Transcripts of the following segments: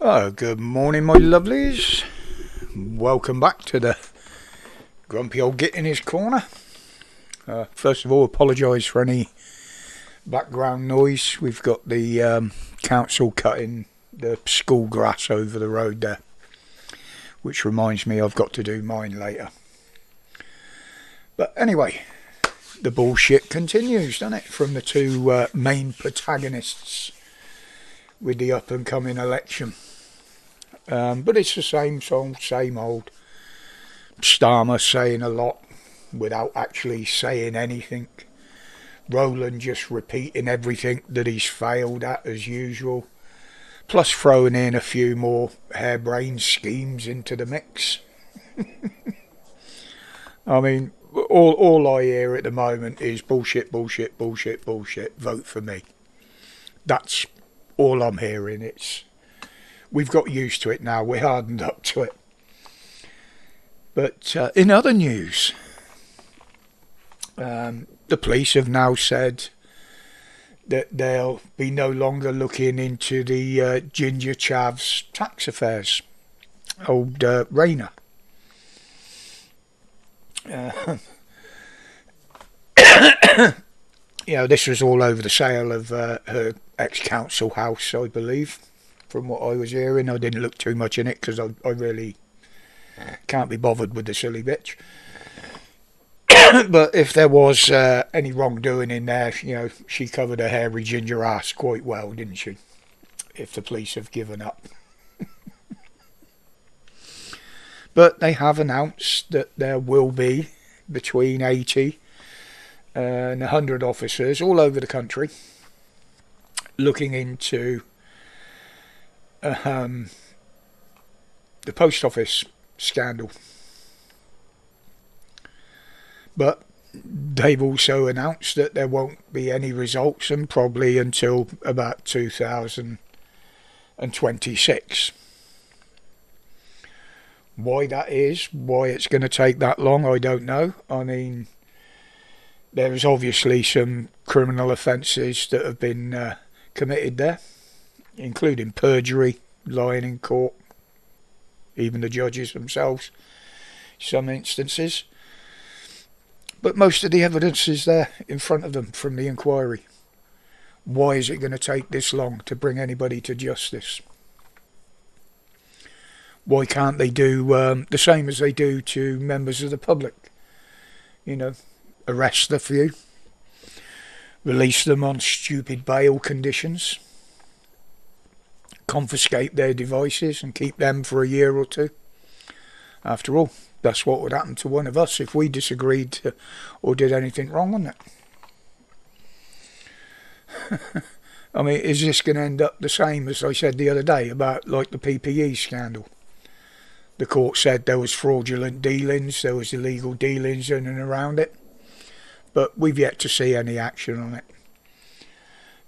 Oh, good morning, my lovelies. Welcome back to the grumpy old git in his corner. First of all, apologise for any background noise. We've got the council cutting the school grass over the road there, which reminds me I've got to do mine later. But anyway, the bullshit continues, doesn't it, from the two main protagonists with the up and coming election. But it's the same song, same old. Starmer saying a lot without actually saying anything. Rowland just repeating everything that he's failed at as usual. Plus throwing in a few more harebrained schemes into the mix. I mean, all I hear at the moment is bullshit, bullshit, bullshit, bullshit. Vote for me. That's all I'm hearing. We've got used to it now. We're hardened up to it. But in other news, the police have now said that they'll be no longer looking into the Ginger Chavs tax affairs. Old Rayner. This was all over the sale of her ex-council house, I believe. From what I was hearing, I didn't look too much in it because I really can't be bothered with the silly bitch. But if there was any wrongdoing in there, she covered her hairy ginger ass quite well, didn't she? If the police have given up. But they have announced that there will be between 80 and 100 officers all over the country looking into the post office scandal. But they've also announced that there won't be any results, and probably until about 2026. Why that is, why it's going to take that long, I don't know. I mean, there's obviously some criminal offences that have been committed there, including perjury, lying in court, even the judges themselves, some instances. But most of the evidence is there in front of them from the inquiry. Why is it going to take this long to bring anybody to justice? Why can't they do the same as they do to members of the public? Arrest the few, release them on stupid bail conditions, confiscate their devices and keep them for a year or two. After all, that's what would happen to one of us if we disagreed or did anything wrong, wouldn't it? I mean, is this going to end up the same as I said the other day about like the PPE scandal? The court said there was fraudulent dealings, there was illegal dealings in and around it, but we've yet to see any action on it.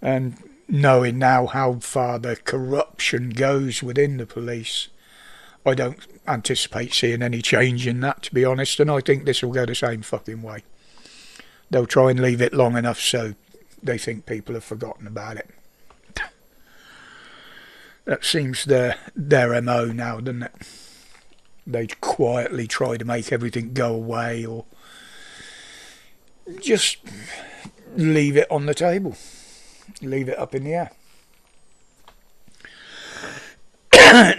And knowing now how far the corruption goes within the police, I don't anticipate seeing any change in that, to be honest, and I think this will go the same fucking way. They'll try and leave it long enough so they think people have forgotten about it. That seems their MO now, doesn't it? They quietly try to make everything go away or just leave it on the table. Leave it up in the air.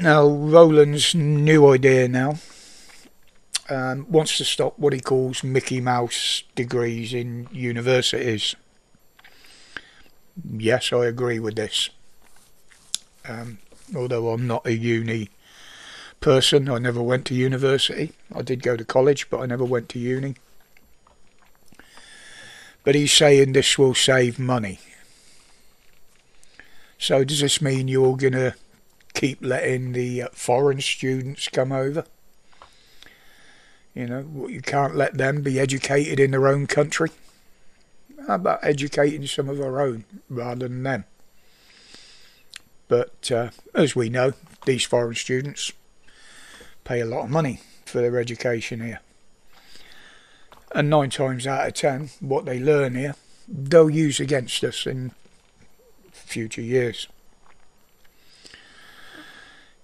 Now, Rowland's new idea now wants to stop what he calls Mickey Mouse degrees in universities. Yes, I agree with this. Although I'm not a uni person, I never went to university. I did go to college, but I never went to uni. But he's saying this will save money. So does this mean you're going to keep letting the foreign students come over? You can't let them be educated in their own country. How about educating some of our own rather than them? But as we know, these foreign students pay a lot of money for their education here. And 9 times out of 10, what they learn here, they'll use against us in future years.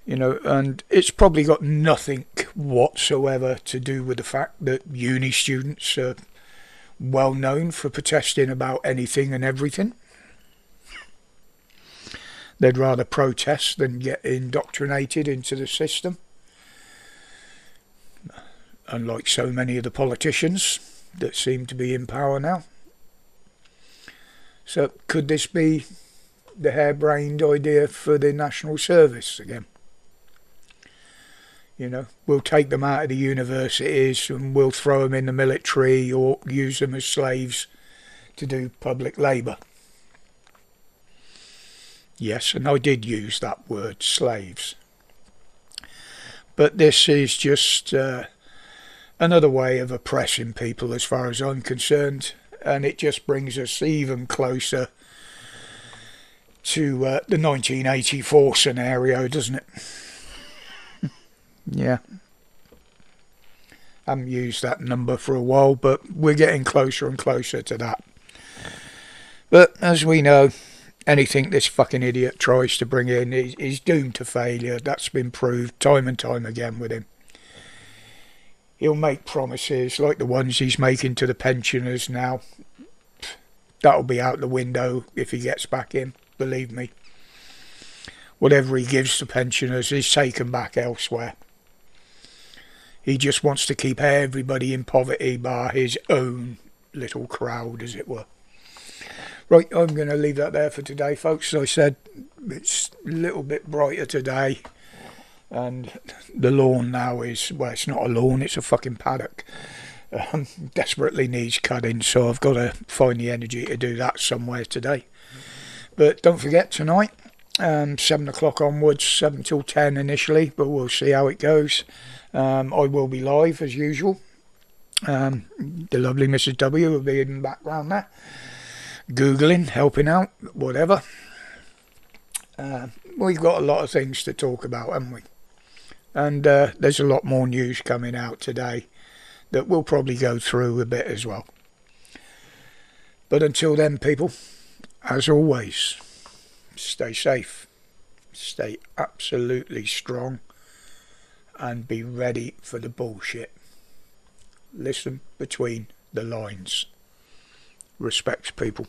You know, and it's probably got nothing whatsoever to do with the fact that uni students are well known for protesting about anything and everything. They'd rather protest than get indoctrinated into the system. Unlike so many of the politicians that seem to be in power now. So could this be the harebrained idea for the national service again? You know, we'll take them out of the universities and we'll throw them in the military or use them as slaves to do public labour. Yes, and I did use that word, slaves. But this is just another way of oppressing people as far as I'm concerned, and it just brings us even closer to the 1984 scenario, doesn't it? Yeah. I haven't used that number for a while, but we're getting closer and closer to that. But as we know, anything this fucking idiot tries to bring in is doomed to failure. That's been proved time and time again with him. He'll make promises like the ones he's making to the pensioners now. That'll be out the window if he gets back in, believe me. Whatever he gives to pensioners is taken back elsewhere. He just wants to keep everybody in poverty bar his own little crowd, as it were. Right, I'm going to leave that there for today, folks. As I said, it's a little bit brighter today. And the lawn now is, well, it's not a lawn, it's a fucking paddock. Desperately needs cutting, so I've got to find the energy to do that somewhere today. But don't forget, tonight, 7 o'clock onwards, 7 till 10 initially, but we'll see how it goes. I will be live as usual. The lovely Mrs. W will be in the background there, Googling, helping out, whatever. We've got a lot of things to talk about, haven't we? And there's a lot more news coming out today that we'll probably go through a bit as well. But until then, people, as always, stay safe, stay absolutely strong, and be ready for the bullshit. Listen between the lines. Respect, people.